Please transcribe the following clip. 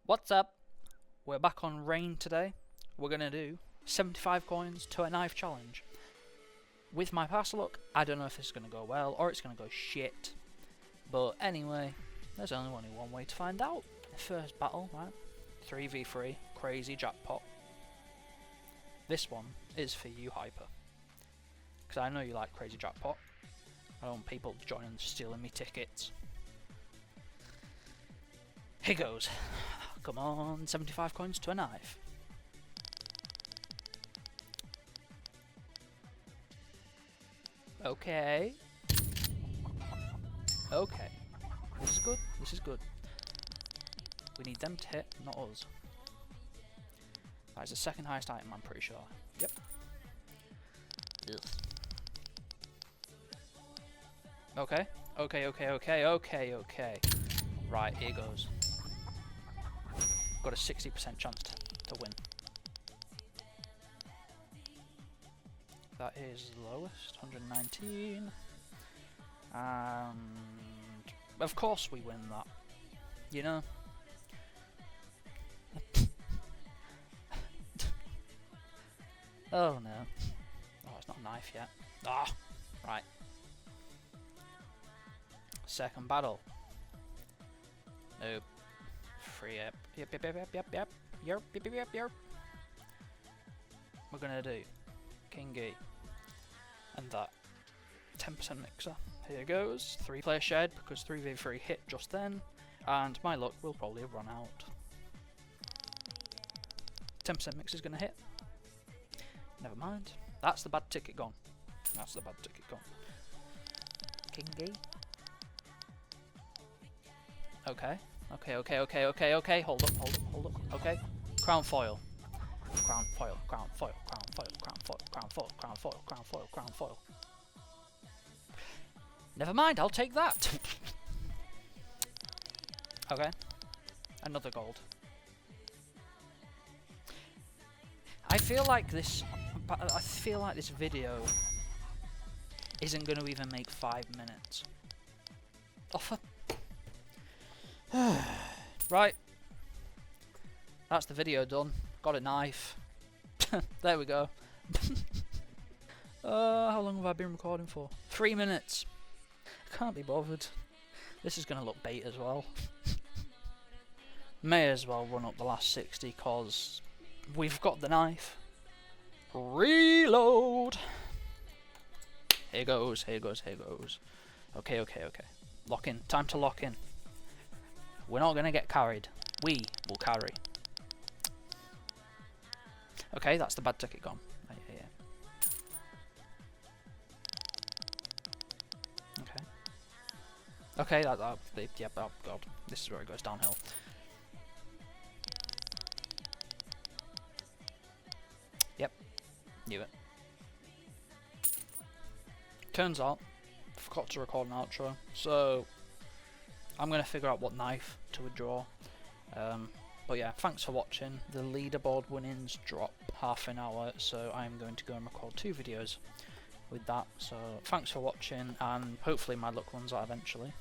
What's up? We're back on Rain today. We're gonna do 75 coins to a knife challenge. With my past luck, I don't know if this is gonna go well or it's gonna go shit. But anyway, there's only one way to find out. First battle, right? 3v3, crazy jackpot. This one is for you, Hyper. Because I know you like crazy jackpot. I don't want people joining stealing me tickets. Here goes. Come on, 75 coins to a knife. Okay. Okay. This is good. This is good. We need them to hit, not us. That is the second highest item, I'm pretty sure. Yep. Ugh. Okay. Okay. Right, here goes. Got a 60% chance to win. That is the lowest, 119. And of course we win that. You know? Oh no. Oh, it's not a knife yet. Ah! Right. Second battle. Nope. Free up. Yep. We're gonna do Kingy and that 10% mixer. Here goes. 3-player shed because 3v3 hit just then, and my luck will probably run out. 10% mix is gonna hit. Never mind. That's the bad ticket gone. That's the bad ticket gone. Kingy. Okay. Hold up. Okay. Crown foil. Never mind, I'll take that. Okay. Another gold. I feel like this video isn't going to even make 5 minutes. Offer. Right. That's the video done. Got a knife. There we go. How long have I been recording for? 3 minutes. Can't be bothered. This is going to look bait as well. May as well run up the last 60 cause we've got the knife. Reload. Here goes. Okay. Lock in. Time to lock in. We're not going to get carried. We will carry. Okay, that's the bad ticket gone. Yeah. Okay, yep, oh god. This is where it goes downhill. Yep, knew it. Turns out, I forgot to record an outro, so I'm going to figure out what knife to withdraw. But yeah, thanks for watching. The leaderboard winnings drop half an hour, so I'm going to go and record 2 videos with that. So thanks for watching, and hopefully my luck runs out eventually.